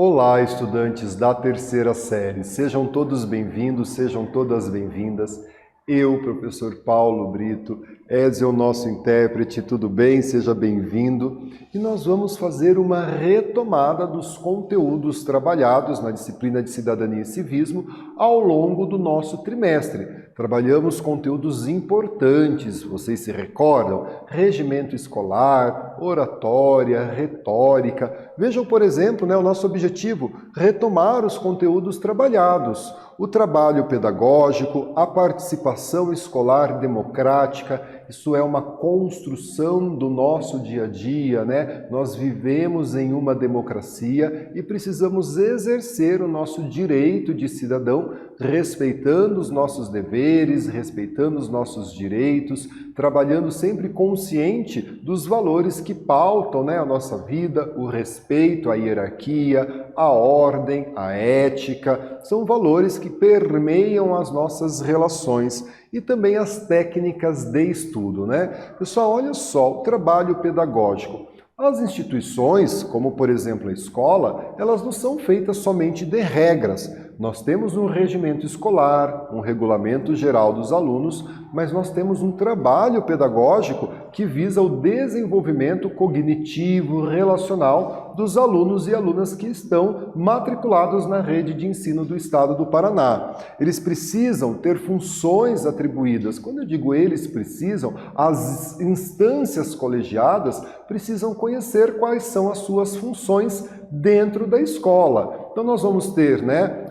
Olá, estudantes da terceira série. Sejam todos bem-vindos, sejam todas bem-vindas. Eu, professor Paulo Brito, és o nosso intérprete, tudo bem? Seja bem-vindo. E nós vamos fazer uma retomada dos conteúdos trabalhados na disciplina de Cidadania e Civismo ao longo do nosso trimestre. Trabalhamos conteúdos importantes, vocês se recordam? Regimento escolar, oratória, retórica. Vejam, por exemplo, o nosso objetivo, retomar os conteúdos trabalhados. O trabalho pedagógico, a participação escolar democrática, isso é uma construção do nosso dia a dia, né? Nós vivemos em uma democracia e precisamos exercer o nosso direito de cidadão, respeitando os nossos deveres, respeitando os nossos direitos, trabalhando sempre consciente dos valores que pautam, a nossa vida, o respeito, a hierarquia, a ordem, a ética, são valores que permeiam as nossas relações e também as técnicas de estudo, Pessoal, olha só, o trabalho pedagógico. As instituições, como por exemplo a escola, elas não são feitas somente de regras. Nós temos um regimento escolar, um regulamento geral dos alunos, mas nós temos um trabalho pedagógico que visa o desenvolvimento cognitivo, relacional dos alunos e alunas que estão matriculados na rede de ensino do Estado do Paraná. Eles precisam ter funções atribuídas. Quando eu digo eles precisam, as instâncias colegiadas precisam conhecer quais são as suas funções dentro da escola. Então nós vamos ter,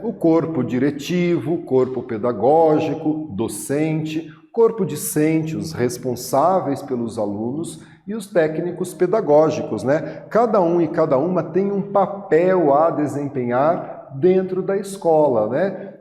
o corpo diretivo, corpo pedagógico, docente, corpo discente, os responsáveis pelos alunos e os técnicos pedagógicos, Cada um e cada uma tem um papel a desempenhar dentro da escola,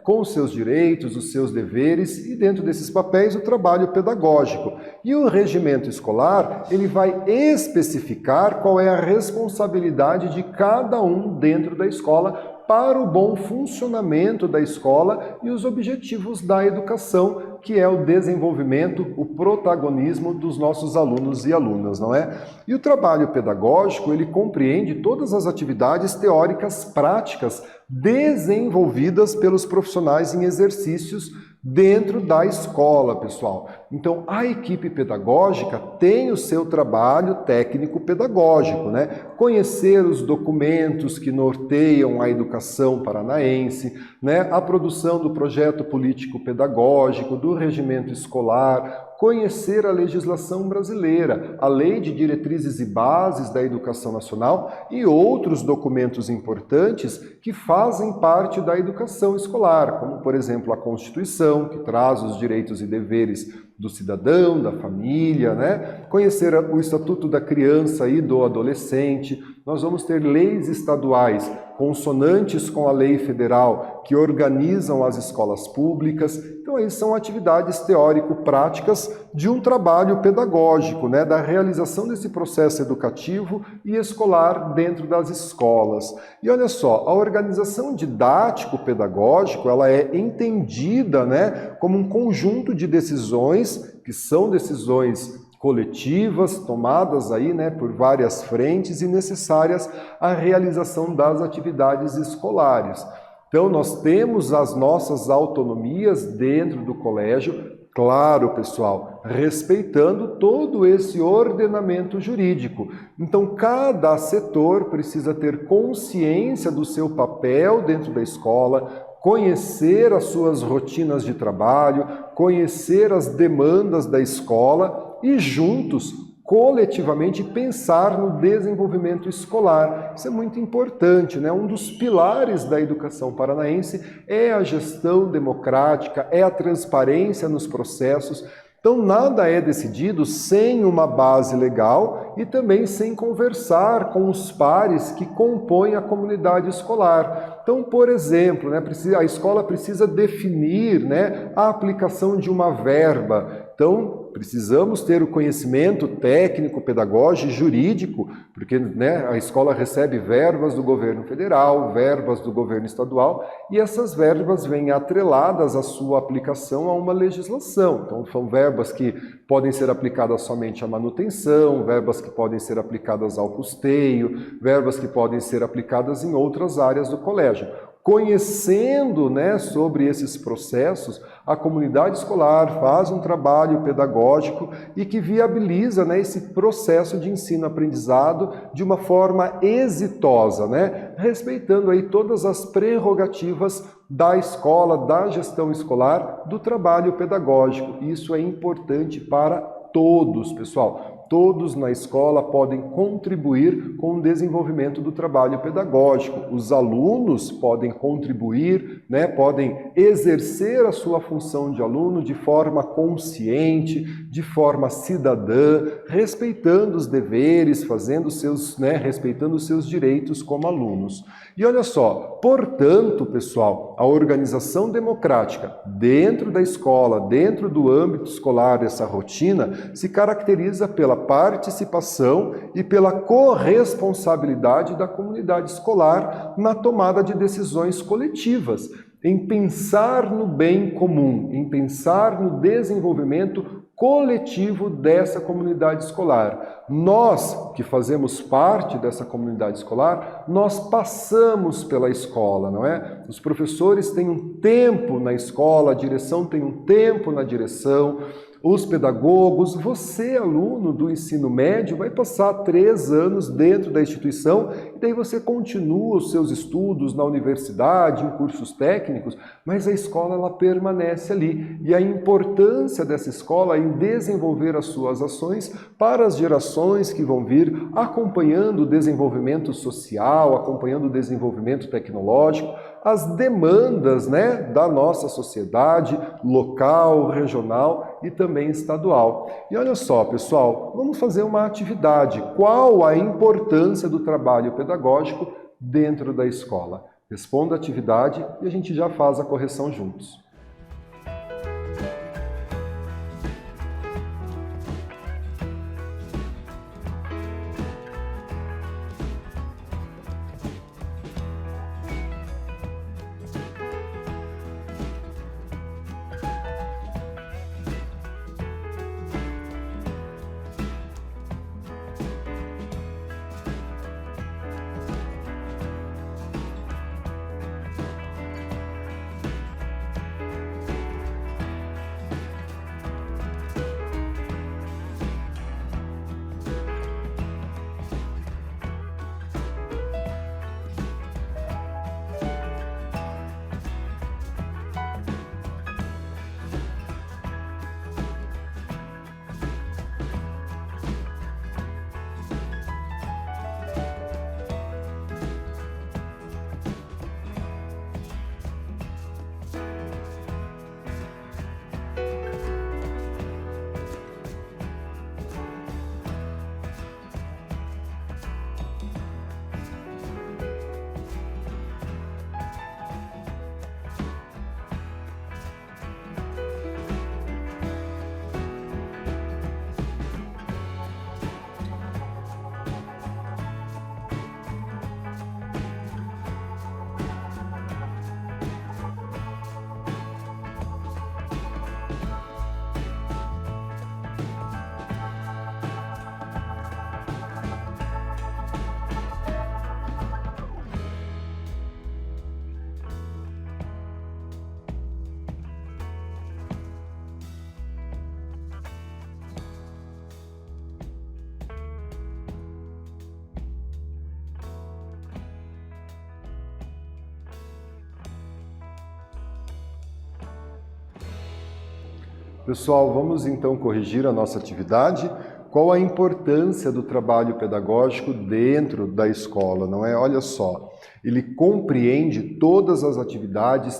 Com os seus direitos, os seus deveres e dentro desses papéis o trabalho pedagógico. E o regimento escolar, ele vai especificar qual é a responsabilidade de cada um dentro da escola para o bom funcionamento da escola e os objetivos da educação, que é o desenvolvimento, o protagonismo dos nossos alunos e alunas, não é? E o trabalho pedagógico, ele compreende todas as atividades teóricas práticas desenvolvidas pelos profissionais em exercícios dentro da escola, pessoal. Então, a equipe pedagógica tem o seu trabalho técnico-pedagógico, Conhecer os documentos que norteiam a educação paranaense, A produção do projeto político-pedagógico, do regimento escolar, conhecer a legislação brasileira, a Lei de Diretrizes e Bases da Educação Nacional e outros documentos importantes que fazem parte da educação escolar, como, por exemplo, a Constituição, que traz os direitos e deveres do cidadão, da família, Conhecer o Estatuto da Criança e do Adolescente. Nós vamos ter leis estaduais consonantes com a lei federal que organizam as escolas públicas. Então, aí são atividades teórico-práticas de um trabalho pedagógico, da realização desse processo educativo e escolar dentro das escolas. E olha só, a organização didático-pedagógico, ela é entendida, como um conjunto de decisões, que são decisões coletivas, tomadas aí, por várias frentes e necessárias à realização das atividades escolares. Então, nós temos as nossas autonomias dentro do colégio, claro, pessoal, respeitando todo esse ordenamento jurídico. Então, cada setor precisa ter consciência do seu papel dentro da escola, conhecer as suas rotinas de trabalho, conhecer as demandas da escola e juntos, coletivamente, pensar no desenvolvimento escolar. Isso é muito importante, Um dos pilares da educação paranaense é a gestão democrática, é a transparência nos processos. Então, nada é decidido sem uma base legal e também sem conversar com os pares que compõem a comunidade escolar. Então, por exemplo, a escola precisa definir, a aplicação de uma verba. Então, precisamos ter o conhecimento técnico, pedagógico e jurídico, porque a escola recebe verbas do governo federal, verbas do governo estadual, e essas verbas vêm atreladas à sua aplicação a uma legislação. Então, são verbas que podem ser aplicadas somente à manutenção, verbas que podem ser aplicadas ao custeio, verbas que podem ser aplicadas em outras áreas do colégio. Conhecendo sobre esses processos, a comunidade escolar faz um trabalho pedagógico e que viabiliza esse processo de ensino-aprendizado de uma forma exitosa, respeitando aí todas as prerrogativas da escola, da gestão escolar, do trabalho pedagógico. Isso é importante para todos, pessoal. Todos na escola podem contribuir com o desenvolvimento do trabalho pedagógico. Os alunos podem contribuir, podem exercer a sua função de aluno de forma consciente, de forma cidadã, respeitando os deveres, respeitando os seus direitos como alunos. E olha só, portanto, pessoal, a organização democrática dentro da escola, dentro do âmbito escolar, essa rotina, se caracteriza pela participação e pela corresponsabilidade da comunidade escolar na tomada de decisões coletivas, em pensar no bem comum, em pensar no desenvolvimento coletivo dessa comunidade escolar. Nós, que fazemos parte dessa comunidade escolar, nós passamos pela escola, não é? Os professores têm um tempo na escola, a direção tem um tempo na direção, os pedagogos, você, aluno do ensino médio, vai passar 3 anos dentro da instituição e daí você continua os seus estudos na universidade, em cursos técnicos, mas a escola ela permanece ali. E a importância dessa escola em desenvolver as suas ações para as gerações que vão vir, acompanhando o desenvolvimento social, acompanhando o desenvolvimento tecnológico, as demandas da nossa sociedade local, regional e também estadual. E olha só, pessoal, vamos fazer uma atividade. Qual a importância do trabalho pedagógico dentro da escola? Responda a atividade e a gente já faz a correção juntos. Pessoal, vamos então corrigir a nossa atividade. Qual a importância do trabalho pedagógico dentro da escola, não é? Olha só, ele compreende todas as atividades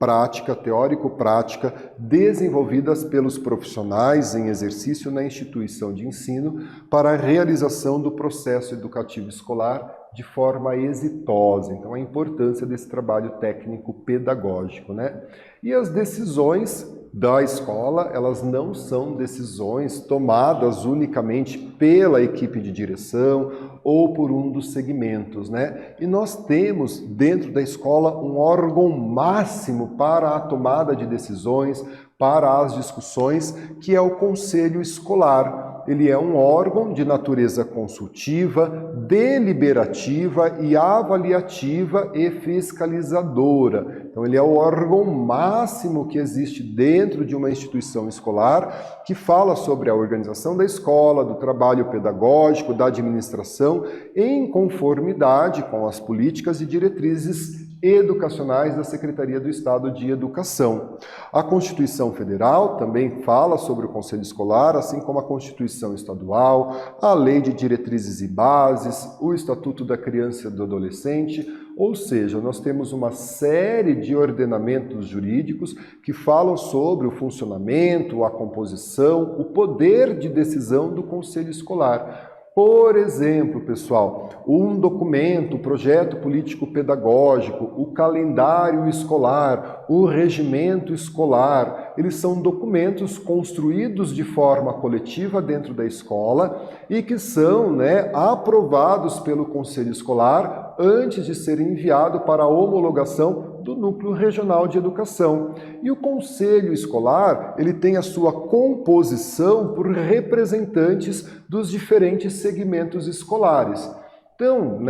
prática, teórico-prática, desenvolvidas pelos profissionais em exercício na instituição de ensino para a realização do processo educativo escolar de forma exitosa. Então, a importância desse trabalho técnico-pedagógico, né? E as decisões da escola, elas não são decisões tomadas unicamente pela equipe de direção ou por um dos segmentos, né? E nós temos dentro da escola um órgão máximo para a tomada de decisões, para as discussões, que é o Conselho Escolar. Ele é um órgão de natureza consultiva, deliberativa e avaliativa e fiscalizadora. Então, ele é o órgão máximo que existe dentro de uma instituição escolar, que fala sobre a organização da escola, do trabalho pedagógico, da administração, em conformidade com as políticas e diretrizes educacionais da Secretaria do Estado de Educação. A Constituição Federal também fala sobre o Conselho Escolar, assim como a Constituição Estadual, a Lei de Diretrizes e Bases, o Estatuto da Criança e do Adolescente, ou seja, nós temos uma série de ordenamentos jurídicos que falam sobre o funcionamento, a composição, o poder de decisão do Conselho Escolar. Por exemplo, pessoal, um documento, o projeto político-pedagógico, o calendário escolar, o regimento escolar, eles são documentos construídos de forma coletiva dentro da escola e que são, aprovados pelo Conselho Escolar antes de serem enviados para a homologação do Núcleo Regional de Educação. E o Conselho Escolar, ele tem a sua composição por representantes dos diferentes segmentos escolares. Então,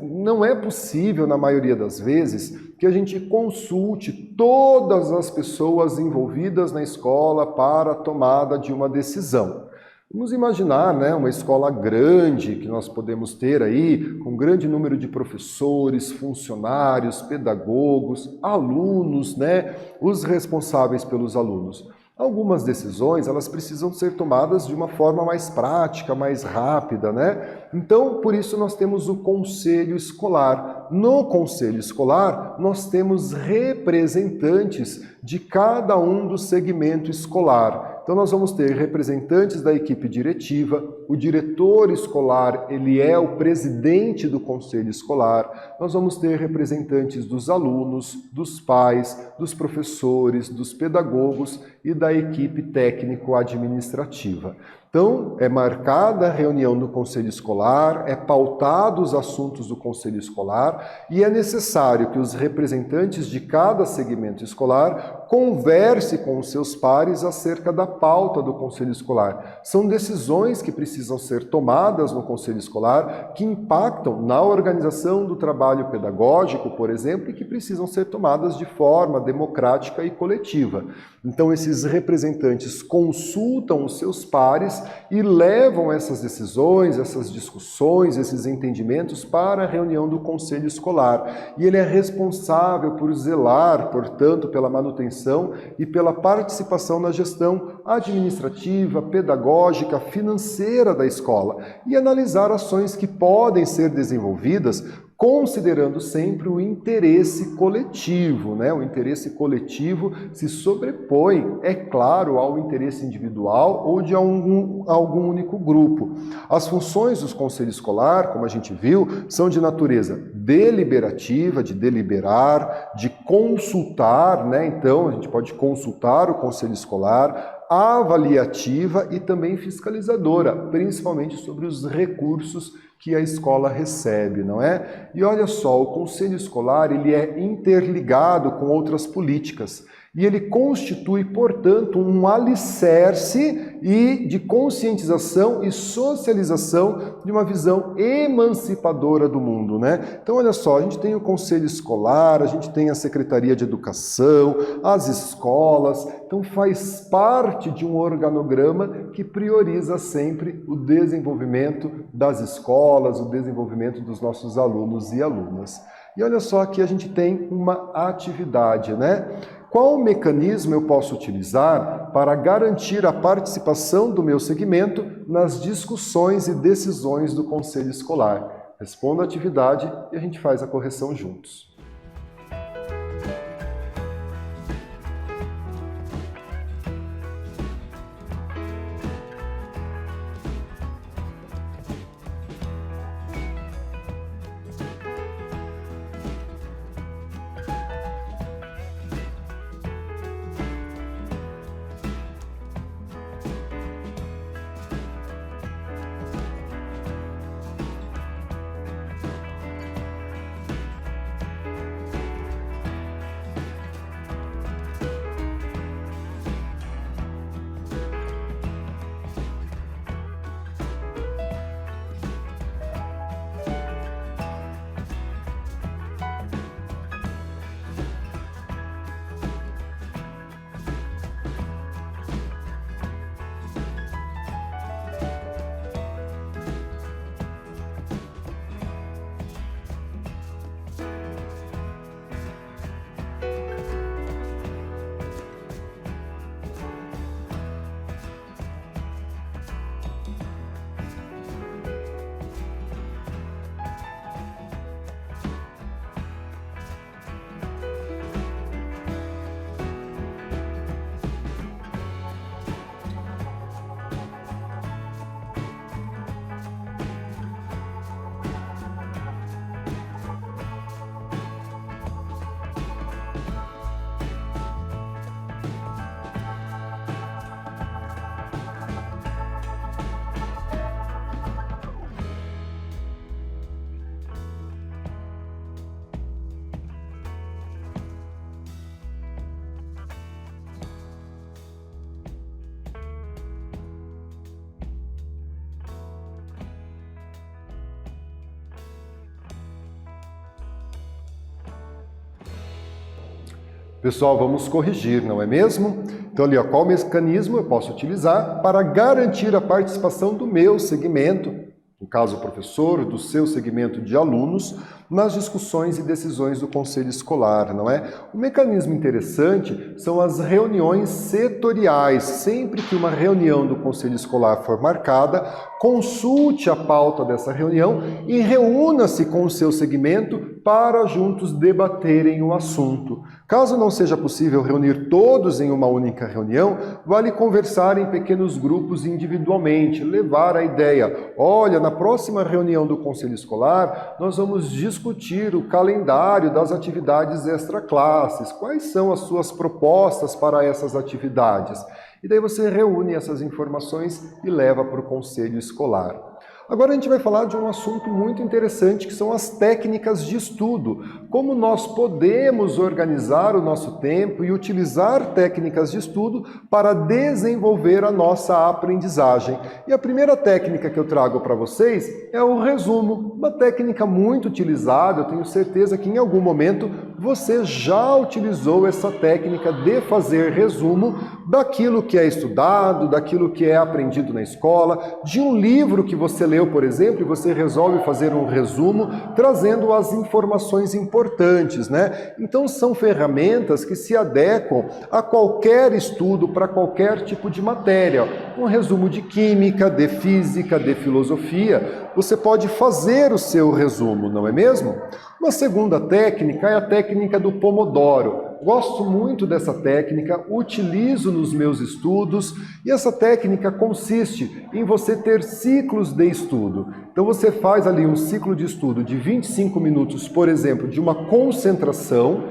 não é possível, na maioria das vezes, que a gente consulte todas as pessoas envolvidas na escola para a tomada de uma decisão. Vamos imaginar, uma escola grande que nós podemos ter aí, com um grande número de professores, funcionários, pedagogos, alunos, os responsáveis pelos alunos. Algumas decisões, elas precisam ser tomadas de uma forma mais prática, mais rápida, Então, por isso nós temos o Conselho Escolar. No Conselho Escolar, nós temos representantes de cada um do segmento escolar. Então, nós vamos ter representantes da equipe diretiva, o diretor escolar, ele é o presidente do conselho escolar, nós vamos ter representantes dos alunos, dos pais, dos professores, dos pedagogos e da equipe técnico-administrativa. Então, é marcada a reunião do conselho escolar, é pautado os assuntos do conselho escolar e é necessário que os representantes de cada segmento escolar converse com os seus pares acerca da pauta do conselho escolar. São decisões que precisam ser tomadas no conselho escolar que impactam na organização do trabalho pedagógico, por exemplo, e que precisam ser tomadas de forma democrática e coletiva. Então, esses representantes consultam os seus pares e levam essas decisões, essas discussões, esses entendimentos para a reunião do conselho escolar. E ele é responsável por zelar, portanto, pela manutenção e pela participação na gestão administrativa, pedagógica, financeira da escola e analisar ações que podem ser desenvolvidas considerando sempre o interesse coletivo, O interesse coletivo se sobrepõe, é claro, ao interesse individual ou de algum único grupo. As funções dos conselhos escolar, como a gente viu, são de natureza deliberativa, de deliberar, de consultar, Então, a gente pode consultar o conselho escolar, avaliativa e também fiscalizadora, principalmente sobre os recursos que a escola recebe, não é? E olha só, o conselho escolar ele é interligado com outras políticas e ele constitui, portanto, um alicerce de conscientização e socialização de uma visão emancipadora do mundo, Então, olha só, a gente tem o conselho escolar, a gente tem a Secretaria de Educação, as escolas, então faz parte de um organograma que prioriza sempre o desenvolvimento das escolas, o desenvolvimento dos nossos alunos e alunas. E olha só, aqui a gente tem uma atividade, Qual mecanismo eu posso utilizar para garantir a participação do meu segmento nas discussões e decisões do conselho escolar? Responda a atividade e a gente faz a correção juntos. Pessoal, vamos corrigir, não é mesmo? Então ali, ó, qual mecanismo eu posso utilizar para garantir a participação do meu segmento, no caso o professor, do seu segmento de alunos, nas discussões e decisões do conselho escolar, não é? Um mecanismo interessante são as reuniões setoriais. Sempre que uma reunião do conselho escolar for marcada, consulte a pauta dessa reunião e reúna-se com o seu segmento para juntos debaterem o assunto. Caso não seja possível reunir todos em uma única reunião, vale conversar em pequenos grupos individualmente, levar a ideia. Olha, na próxima reunião do conselho escolar, nós vamos discutir o calendário das atividades extraclasses. Quais são as suas propostas para essas atividades? E daí você reúne essas informações e leva para o conselho escolar. Agora a gente vai falar de um assunto muito interessante, que são as técnicas de estudo. Como nós podemos organizar o nosso tempo e utilizar técnicas de estudo para desenvolver a nossa aprendizagem. E a primeira técnica que eu trago para vocês é o resumo. Uma técnica muito utilizada, eu tenho certeza que em algum momento você já utilizou essa técnica de fazer resumo daquilo que é estudado, daquilo que é aprendido na escola, de um livro que você leu, por exemplo, e você resolve fazer um resumo trazendo as informações importantes, né? Então são ferramentas que se adequam a qualquer estudo, para qualquer tipo de matéria. Um resumo de química, de física, de filosofia, você pode fazer o seu resumo, não é mesmo? Uma segunda técnica é a técnica do Pomodoro. Gosto muito dessa técnica, utilizo nos meus estudos e essa técnica consiste em você ter ciclos de estudo. Então você faz ali um ciclo de estudo de 25 minutos, por exemplo, de uma concentração.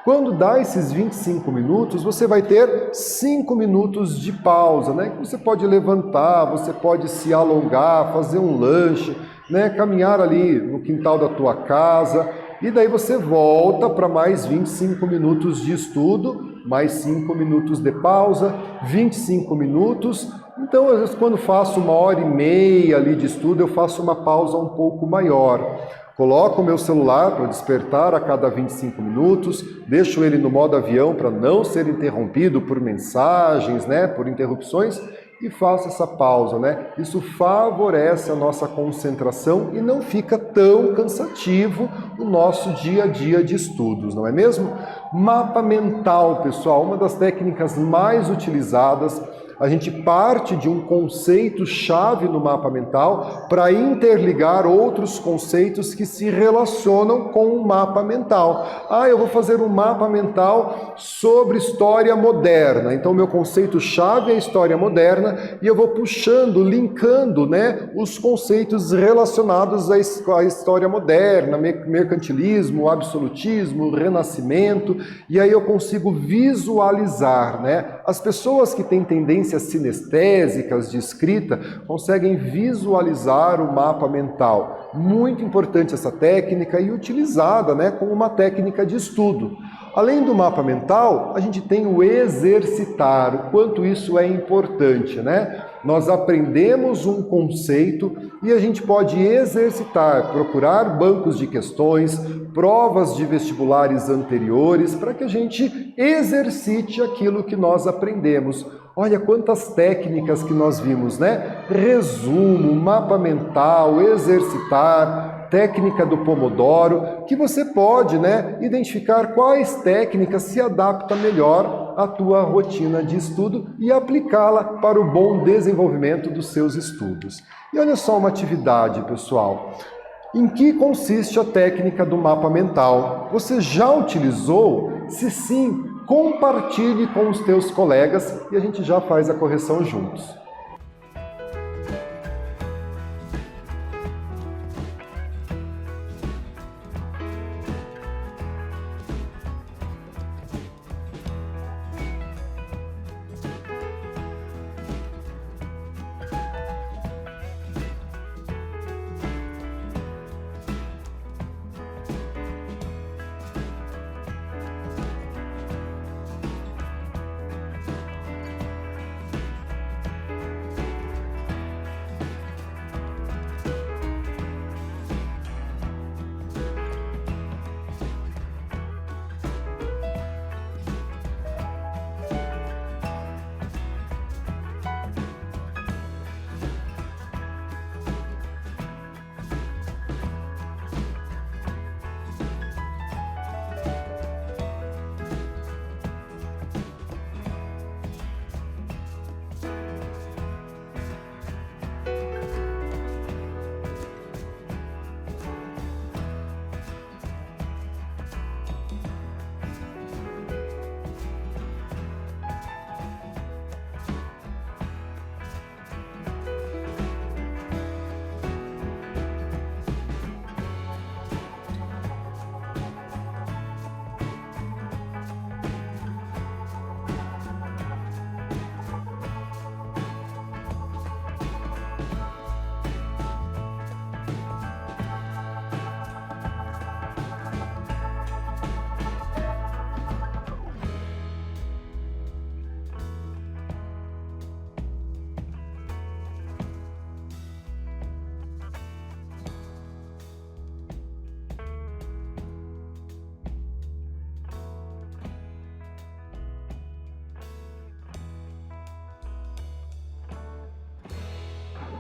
Quando dá esses 25 minutos, você vai ter 5 minutos de pausa, né? Você pode levantar, você pode se alongar, fazer um lanche, né? Caminhar ali no quintal da tua casa. E daí você volta para mais 25 minutos de estudo, mais 5 minutos de pausa, 25 minutos. Então, às vezes, quando faço 1h30 ali de estudo, eu faço uma pausa um pouco maior. Coloco o meu celular para despertar a cada 25 minutos, deixo ele no modo avião para não ser interrompido por mensagens, né, por interrupções, e faço essa pausa, né? Isso favorece a nossa concentração e não fica tão cansativo o nosso dia a dia de estudos, não é mesmo? Mapa mental, pessoal, uma das técnicas mais utilizadas. A gente parte de um conceito-chave no mapa mental para interligar outros conceitos que se relacionam com o mapa mental. Ah, eu vou fazer um mapa mental sobre história moderna. Então, meu conceito-chave é a história moderna e eu vou puxando, linkando, né, os conceitos relacionados à história moderna, mercantilismo, absolutismo, renascimento, e aí eu consigo visualizar, né? As pessoas que têm tendências sinestésicas de escrita conseguem visualizar o mapa mental. Muito importante essa técnica e utilizada, né, como uma técnica de estudo. Além do mapa mental, a gente tem o exercitar, o quanto isso é importante, né? Nós aprendemos um conceito e a gente pode exercitar, procurar bancos de questões, provas de vestibulares anteriores, para que a gente exercite aquilo que nós aprendemos. Olha quantas técnicas que nós vimos, né? Resumo, mapa mental, exercitar, técnica do Pomodoro, que você pode, né, identificar quais técnicas se adaptam melhor à tua rotina de estudo e aplicá-la para o bom desenvolvimento dos seus estudos. E olha só uma atividade, pessoal. Em que consiste a técnica do mapa mental? Você já utilizou? Se sim, compartilhe com os teus colegas e a gente já faz a correção juntos.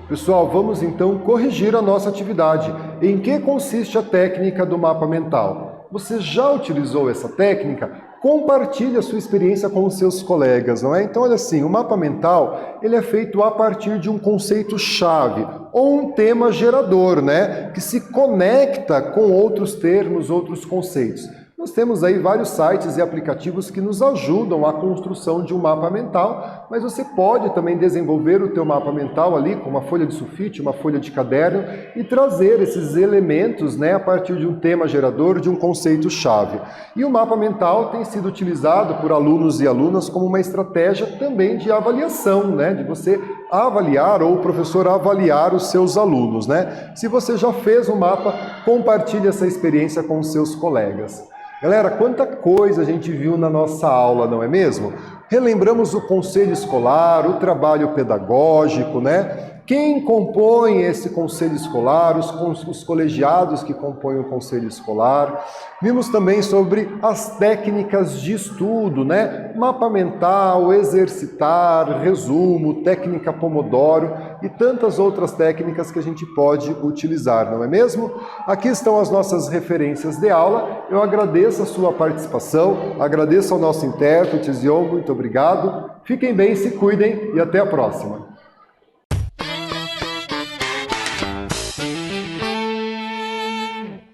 Pessoal, vamos então corrigir a nossa atividade. Em que consiste a técnica do mapa mental? Você já utilizou essa técnica? Compartilhe a sua experiência com os seus colegas, não é? Então, olha assim, o mapa mental, ele é feito a partir de um conceito-chave, ou um tema gerador, né? Que se conecta com outros termos, outros conceitos. Nós temos aí vários sites e aplicativos que nos ajudam à construção de um mapa mental, mas você pode também desenvolver o teu mapa mental ali com uma folha de sulfite, uma folha de caderno e trazer esses elementos, né, a partir de um tema gerador, de um conceito-chave. E o mapa mental tem sido utilizado por alunos e alunas como uma estratégia também de avaliação, né, de você avaliar ou o professor avaliar os seus alunos, né? Se você já fez um mapa, compartilhe essa experiência com os seus colegas. Galera, quanta coisa a gente viu na nossa aula, não é mesmo? Relembramos o conselho escolar, o trabalho pedagógico, né? Quem compõe esse conselho escolar, os colegiados que compõem o conselho escolar. Vimos também sobre as técnicas de estudo, né? Mapa mental, exercitar, resumo, técnica Pomodoro e tantas outras técnicas que a gente pode utilizar, não é mesmo? Aqui estão as nossas referências de aula. Eu agradeço a sua participação, agradeço ao nosso intérprete, Zion, muito obrigado. Fiquem bem, se cuidem e até a próxima.